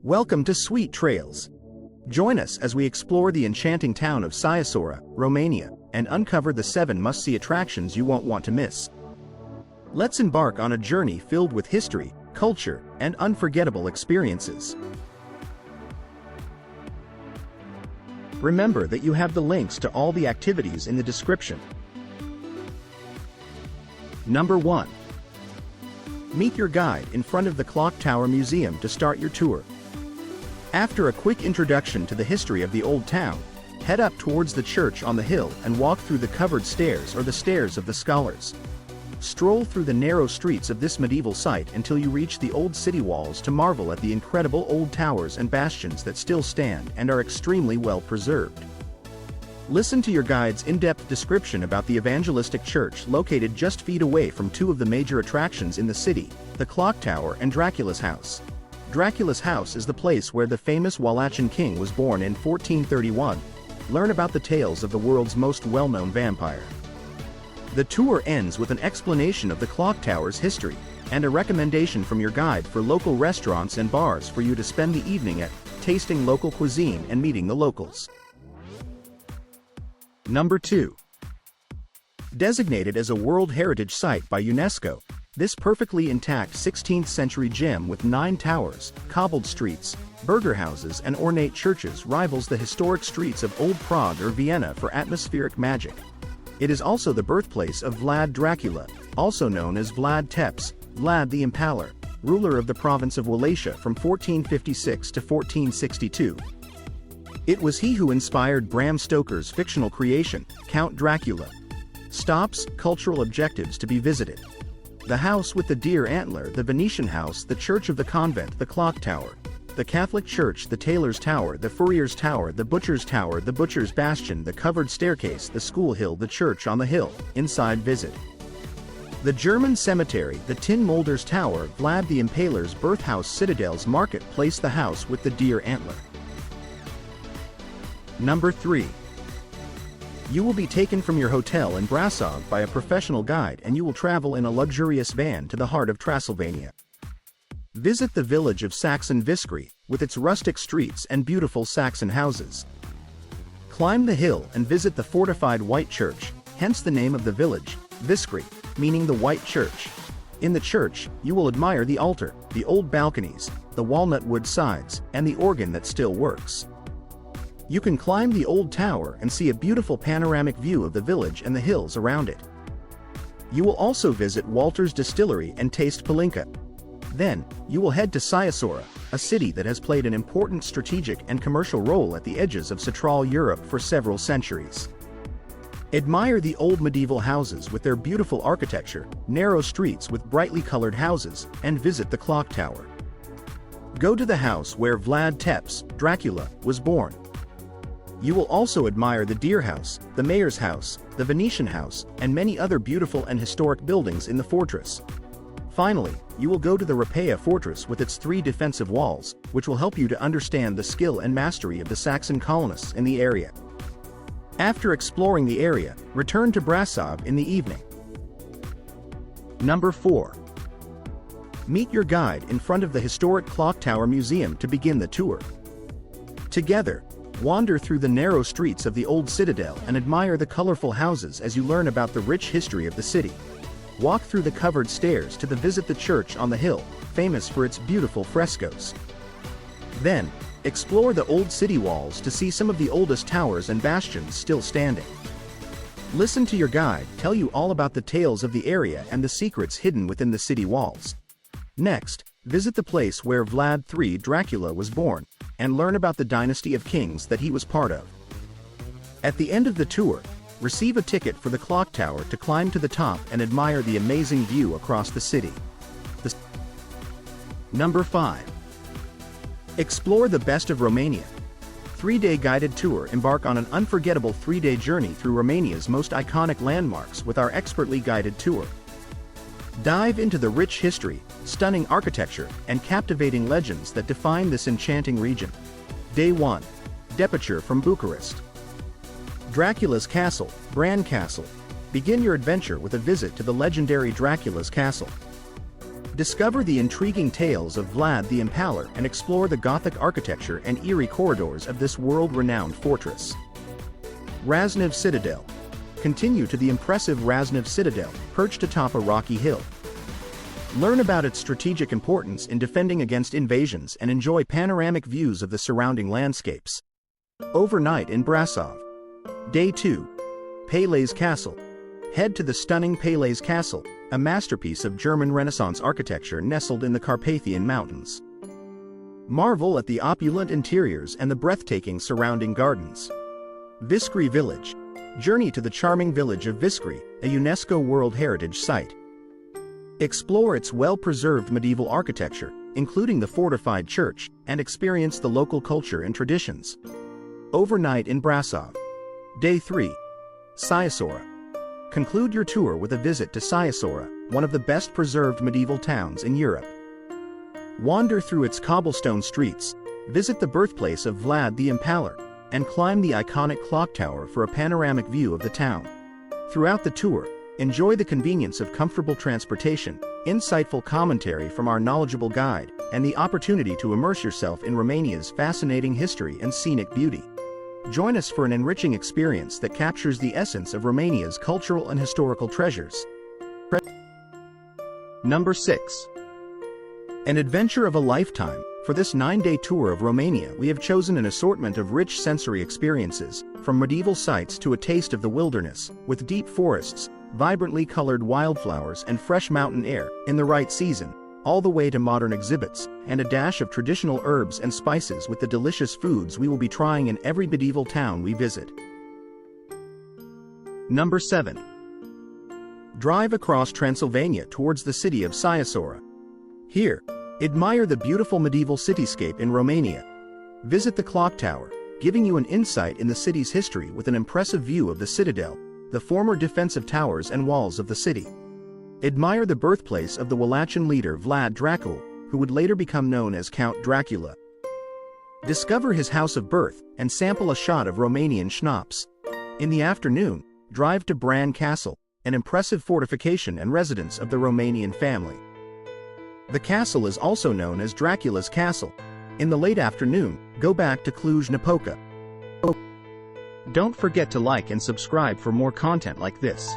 Welcome to SuiteTrails. Join us as we explore the enchanting town of Sighișoara, Romania, and uncover the 7 must-see attractions you won't want to miss. Let's embark on a journey filled with history, culture, and unforgettable experiences. Remember that you have the links to all the activities in the description. Number 1. Meet your guide in front of the Clock Tower Museum to start your tour. After a quick introduction to the history of the old town, head up towards the church on the hill and walk through the covered stairs or the stairs of the scholars. Stroll through the narrow streets of this medieval site until you reach the old city walls to marvel at the incredible old towers and bastions that still stand and are extremely well preserved. Listen to your guide's in-depth description about the evangelistic church located just feet away from 2 of the major attractions in the city, the Clock Tower and Dracula's house. Dracula's house is the place where the famous Wallachian king was born in 1431. Learn about the tales of the world's most well-known vampire. The tour ends with an explanation of the clock tower's history, and a recommendation from your guide for local restaurants and bars for you to spend the evening at, tasting local cuisine and meeting the locals. Number 2. Designated as a World Heritage Site by UNESCO, this perfectly intact 16th-century gem with 9 towers, cobbled streets, burgher houses and ornate churches rivals the historic streets of Old Prague or Vienna for atmospheric magic. It is also the birthplace of Vlad Dracula, also known as Vlad Tepes, Vlad the Impaler, ruler of the province of Wallachia from 1456 to 1462. It was he who inspired Bram Stoker's fictional creation, Count Dracula. Stops, cultural objectives to be visited. The house with the deer antler, the Venetian house, the church of the convent, the clock tower, the Catholic church, the tailor's tower, the furrier's tower, the butcher's bastion, the covered staircase, the school hill, the church on the hill, inside visit. The German cemetery, the tin molder's tower, Vlad the Impaler's birthhouse, Citadel's marketplace, the house with the deer antler. Number 3. You will be taken from your hotel in Brasov by a professional guide and you will travel in a luxurious van to the heart of Transylvania. Visit the village of Saxon Viskri, with its rustic streets and beautiful Saxon houses. Climb the hill and visit the fortified White Church, hence the name of the village, Viskri, meaning the White Church. In the church, you will admire the altar, the old balconies, the walnut wood sides, and the organ that still works. You can climb the old tower and see a beautiful panoramic view of the village and the hills around it. You will also visit Walter's distillery and taste palinka. Then, you will head to Sighișoara, a city that has played an important strategic and commercial role at the edges of Central Europe for several centuries. Admire the old medieval houses with their beautiful architecture, narrow streets with brightly colored houses, and visit the clock tower. Go to the house where Vlad Tepes, Dracula, was born. You will also admire the Deer House, the Mayor's House, the Venetian House, and many other beautiful and historic buildings in the fortress. Finally, you will go to the Rapea Fortress with its 3 defensive walls, which will help you to understand the skill and mastery of the Saxon colonists in the area. After exploring the area, return to Brasov in the evening. Number 4. Meet your guide in front of the historic Clock Tower Museum to begin the tour. Together, wander through the narrow streets of the old citadel and admire the colorful houses as you learn about the rich history of the city. Walk through the covered stairs to visit the church on the hill, famous for its beautiful frescoes. Then, explore the old city walls to see some of the oldest towers and bastions still standing. Listen to your guide tell you all about the tales of the area and the secrets hidden within the city walls. Next, visit the place where Vlad III Dracula was born, and learn about the dynasty of kings that he was part of. At the end of the tour, receive a ticket for the clock tower to climb to the top and admire the amazing view across the city. Number 5. Explore the best of Romania. 3-day guided tour. Embark on an unforgettable 3-day journey through Romania's most iconic landmarks with our expertly guided tour. Dive into the rich history, stunning architecture, and captivating legends that define this enchanting region. Day 1. Departure from Bucharest. Dracula's Castle, Bran Castle. Begin your adventure with a visit to the legendary Dracula's Castle. Discover the intriguing tales of Vlad the Impaler and explore the Gothic architecture and eerie corridors of this world-renowned fortress. Raznev Citadel. Continue to the impressive Raznev Citadel, perched atop a rocky hill. Learn about its strategic importance in defending against invasions and enjoy panoramic views of the surrounding landscapes. Overnight in Brasov. Day 2. Palais Castle. Head to the stunning Palais Castle, a masterpiece of German Renaissance architecture nestled in the Carpathian Mountains. Marvel at the opulent interiors and the breathtaking surrounding gardens. Viskry Village. Journey to the charming village of Viskry, a UNESCO World Heritage Site. Explore its well-preserved medieval architecture, including the fortified church, and experience the local culture and traditions. Overnight in Brasov. Day 3. Sighișoara. Conclude your tour with a visit to Sighișoara, one of the best-preserved medieval towns in Europe. Wander through its cobblestone streets, visit the birthplace of Vlad the Impaler, and climb the iconic clock tower for a panoramic view of the town. Throughout the tour, enjoy the convenience of comfortable transportation, insightful commentary from our knowledgeable guide, and the opportunity to immerse yourself in Romania's fascinating history and scenic beauty. Join us for an enriching experience that captures the essence of Romania's cultural and historical treasures. Number 6. An adventure of a lifetime. For this 9-day tour of Romania, we have chosen an assortment of rich sensory experiences, from medieval sites to a taste of the wilderness, with deep forests, vibrantly colored wildflowers and fresh mountain air, in the right season, all the way to modern exhibits, and a dash of traditional herbs and spices with the delicious foods we will be trying in every medieval town we visit. Number 7. Drive across Transylvania towards the city of Sighișoara. Here, admire the beautiful medieval cityscape in Romania. Visit the clock tower, giving you an insight in the city's history with an impressive view of the citadel, the former defensive towers and walls of the city. Admire the birthplace of the Wallachian leader Vlad Dracul, who would later become known as Count Dracula. Discover his house of birth and sample a shot of Romanian schnapps. In the afternoon, drive to Bran Castle, an impressive fortification and residence of the Romanian family. The castle is also known as Dracula's Castle. In the late afternoon, go back to Cluj-Napoca. Don't forget to like and subscribe for more content like this.